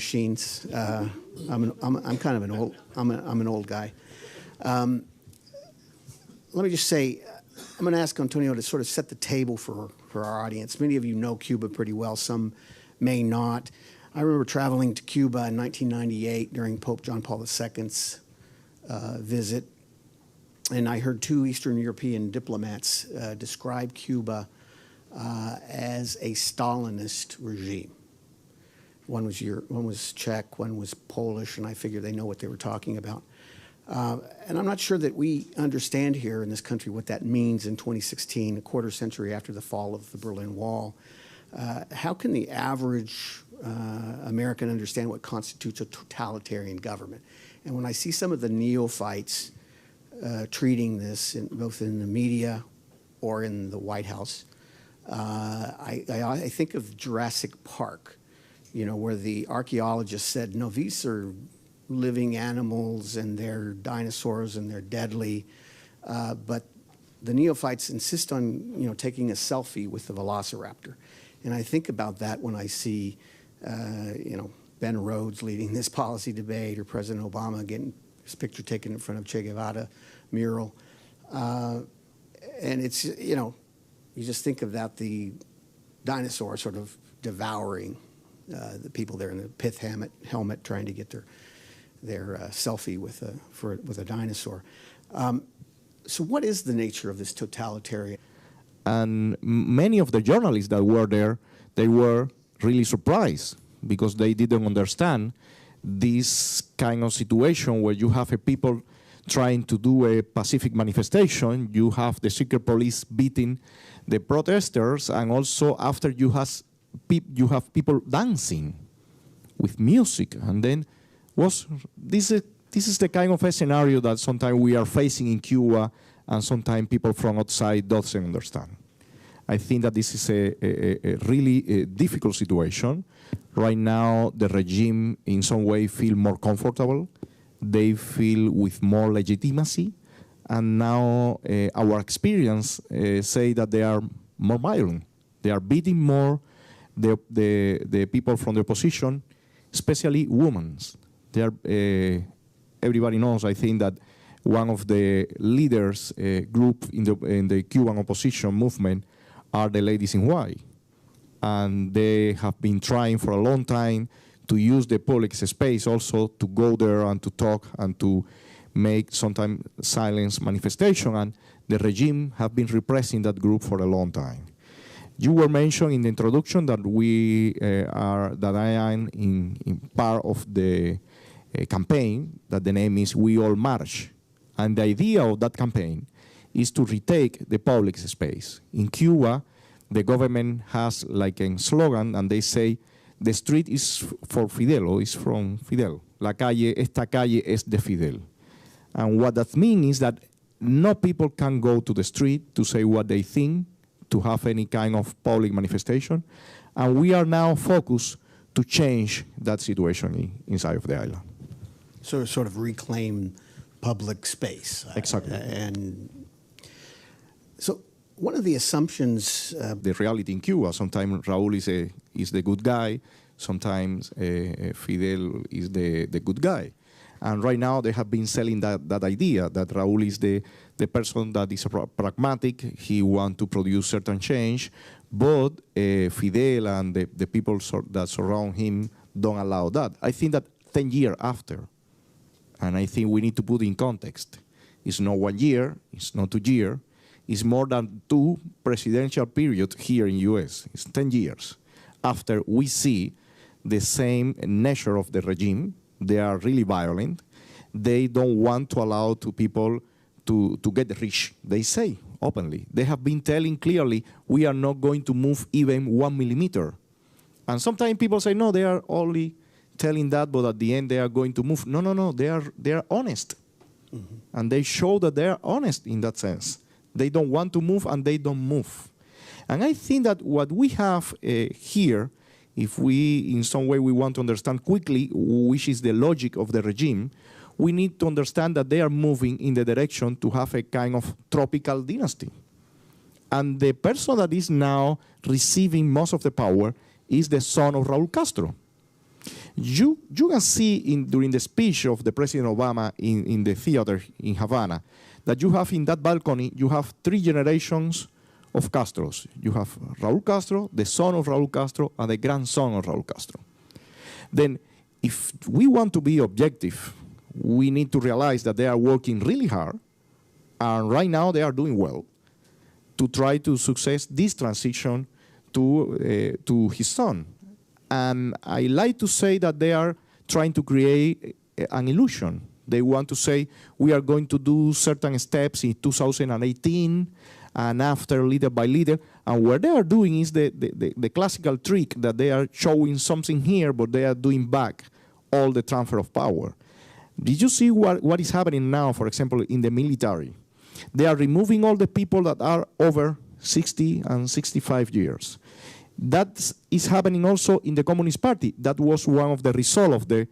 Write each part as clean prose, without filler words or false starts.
machines. I'm kind of an old guy. Let me just say, I'm going to ask Antonio to sort of set the table for our audience. Many of you know Cuba pretty well. Some may not. I remember traveling to Cuba in 1998 during Pope John Paul II's visit, and I heard two Eastern European diplomats describe Cuba as a Stalinist regime. One was Czech, one was Polish, and I figured they know what they were talking about. And I'm not sure that we understand here in this country what that means in 2016, a quarter century after the fall of the Berlin Wall. How can the average American understand what constitutes a totalitarian government? And when I see some of the neophytes treating this, both in the media or in the White House, I think of Jurassic Park, you know, where the archaeologists said, no, these are living animals and they're dinosaurs and they're deadly, but the neophytes insist on, you know, taking a selfie with the velociraptor. And I think about that when I see, you know, Ben Rhodes leading this policy debate, or President Obama getting his picture taken in front of Che Guevara mural. And it's, you know, you just think of that, the dinosaur sort of devouring the people there in the pith helmet trying to get their selfie with a dinosaur. So what is the nature of this totalitarian? And many of the journalists that were there, they were really surprised because they didn't understand this kind of situation where you have a people trying to do a pacific manifestation, you have the secret police beating the protesters, and also after you have people dancing with music. And then this is the kind of a scenario that sometimes we are facing in Cuba, and sometimes people from outside doesn't understand. I think that this is a really difficult situation. Right now, the regime in some way feel more comfortable. They feel with more legitimacy. And now our experience say that they are more violent. They are beating more the people from the opposition, especially women. They are, everybody knows, I think, that one of the leaders group in the Cuban opposition movement are the ladies in white. And they have been trying for a long time to use the public space also to go there and to talk and to make sometimes silence manifestation. And the regime have been repressing that group for a long time. You were mentioned in the introduction that I am in part of the campaign that the name is We All March. And the idea of that campaign is to retake the public space. In Cuba, the government has like a slogan, and they say, the street is for Fidel, or is from Fidel. Esta calle es de Fidel. And what that means is that no people can go to the street to say what they think, to have any kind of public manifestation. And we are now focused to change that situation inside of the island. So sort of reclaim public space. Exactly. And so one of the assumptions... the reality in Cuba, sometimes Raúl is the good guy, sometimes Fidel is the good guy. And right now they have been selling that idea that Raúl is the person that is pragmatic, he wants to produce certain change, but Fidel and the people that surround him don't allow that. I think that 10 years after, and I think we need to put in context, it's not 1 year, it's not 2 years, it's more than 2 presidential periods here in U.S. It's 10 years after we see the same nature of the regime. They are really violent. They don't want to allow to people to get rich. They say openly. They have been telling clearly, we are not going to move even 1 millimeter. And sometimes people say, no, they are only telling that, but at the end they are going to move. No, they are honest. Mm-hmm. And they show that they are honest in that sense. They don't want to move, and they don't move. And I think that what we have here, if we in some way we want to understand quickly which is the logic of the regime, we need to understand that they are moving in the direction to have a kind of tropical dynasty. And the person that is now receiving most of the power is the son of Raúl Castro. You can see during the speech of the President Obama in the theater in Havana that you have in that balcony, you have 3 generations of Castros. You have Raúl Castro, the son of Raúl Castro, and the grandson of Raúl Castro. Then if we want to be objective, we need to realize that they are working really hard, and right now they are doing well to try to success this transition to his son. And I like to say that they are trying to create an illusion. They want to say, we are going to do certain steps in 2018, and after little by little. And what they are doing is the classical trick that they are showing something here, but they are doing back all the transfer of power. Did you see what is happening now, for example, in the military? They are removing all the people that are over 60 and 65 years. That is happening also in the Communist Party. That was one of the results of the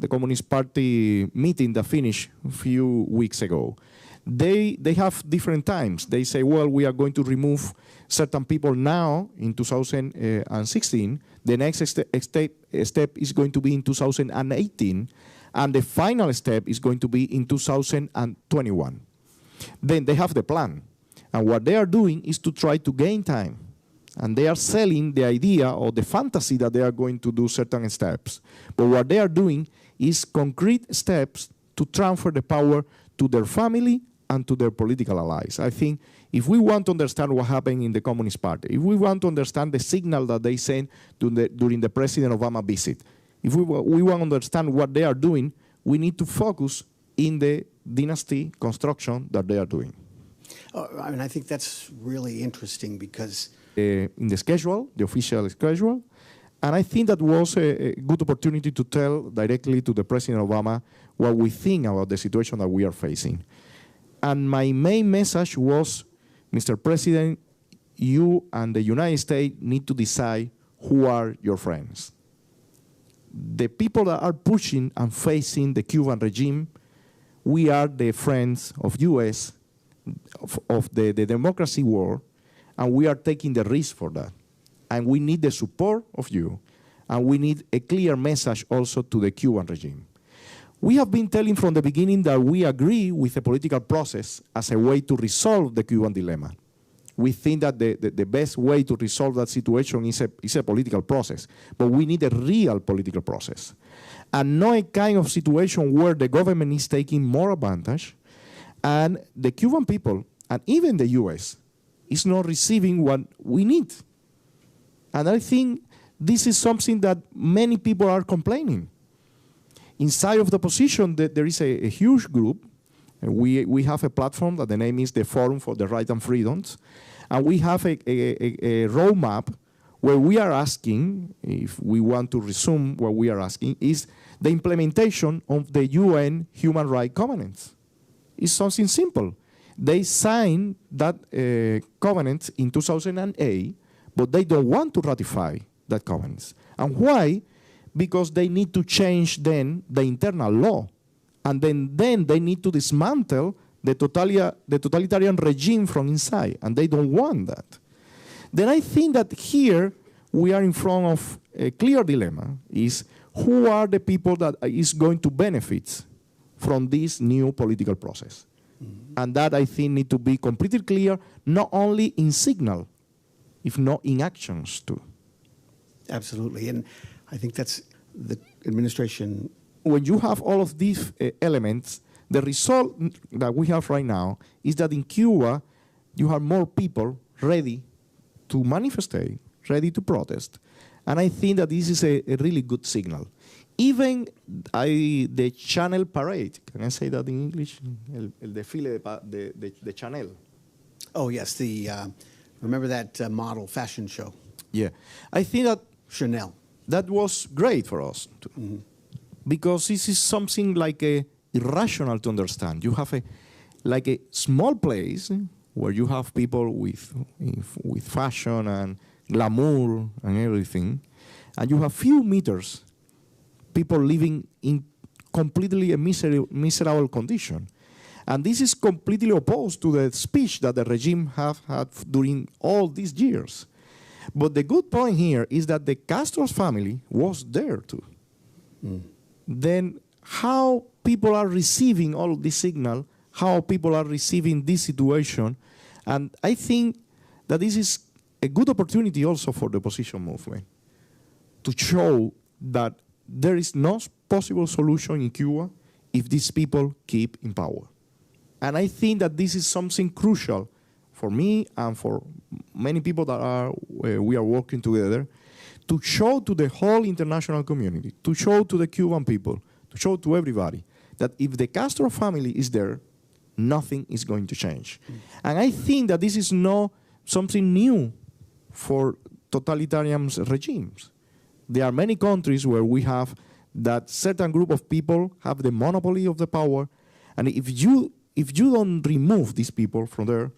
Communist Party meeting that finished a few weeks ago. They have different times. They say, well, we are going to remove certain people now in 2016. The next step is going to be in 2018. And the final step is going to be in 2021. Then they have the plan. And what they are doing is to try to gain time. And they are selling the idea or the fantasy that they are going to do certain steps. But what they are doing is concrete steps to transfer the power to their family and to their political allies. I think if we want to understand what happened in the Communist Party, if we want to understand the signal that they sent during the President Obama visit, if we want to understand what they are doing, we need to focus in the dynasty construction that they are doing. I mean, I think that's really interesting because in the schedule, the official schedule, and I think that was a good opportunity to tell directly to the President Obama what we think about the situation that we are facing. And my main message was, Mr. President, you and the United States need to decide who are your friends. The people that are pushing and facing the Cuban regime, we are the friends of U.S., of the democracy war, and we are taking the risk for that. And we need the support of you, and we need a clear message also to the Cuban regime. We have been telling from the beginning that we agree with the political process as a way to resolve the Cuban dilemma. We think that the best way to resolve that situation is a political process, but we need a real political process. And not a kind of situation where the government is taking more advantage, and the Cuban people, and even the US, is not receiving what we need. And I think this is something that many people are complaining. Inside of the opposition, there is a huge group. We have a platform that the name is the Forum for the Rights and Freedoms. And we have a roadmap where we are asking, if we want to resume what we are asking, is the implementation of the UN Human Rights Covenants. It's something simple. They signed that covenant in 2008, but they don't want to ratify that covenant. And why? Because they need to change then the internal law. And then they need to dismantle the totalitarian regime from inside, and they don't want that. Then I think that here we are in front of a clear dilemma, is who are the people that is going to benefit from this new political process? Mm-hmm. And that, I think, need to be completely clear, not only in signal, if not in actions too. Absolutely, and I think that's the administration. When you have all of these elements, the result that we have right now is that in Cuba, you have more people ready to manifest, ready to protest. And I think that this is a really good signal. Even the Channel Parade, can I say that in English? El desfile de Chanel. Oh, yes, remember that model fashion show? Yeah. I think that Chanel. That was great for us, too. Mm-hmm. Because this is something like irrational to understand. You have a small place where you have people with fashion and glamour and everything, and you have few meters people living in completely a miserable condition. And this is completely opposed to the speech that the regime have had during all these years. But the good point here is that the Castro's family was there too. Then how people are receiving all this signal, how people are receiving this situation, and I think that this is a good opportunity also for the opposition movement to show that there is no possible solution in Cuba if these people keep in power. And I think that this is something crucial for me and for many people that we are working together to show to the whole international community, to show to the Cuban people, to show to everybody that if the Castro family is there, nothing is going to change. And I think that this is not something new for totalitarian regimes. There are many countries where we have that certain group of people have the monopoly of the power, and if you don't remove these people from there,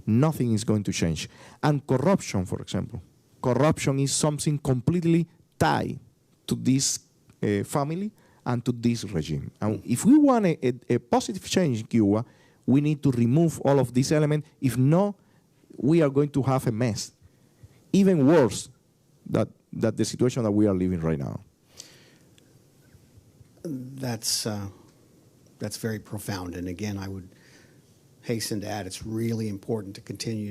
nothing is going to change. And corruption, for example. Corruption is something completely tied to this family and to this regime. And if we want a positive change in Cuba, we need to remove all of these elements. If not, we are going to have a mess, even worse than the situation that we are living right now. That's very profound. And again, I would hasten to add, it's really important to continue to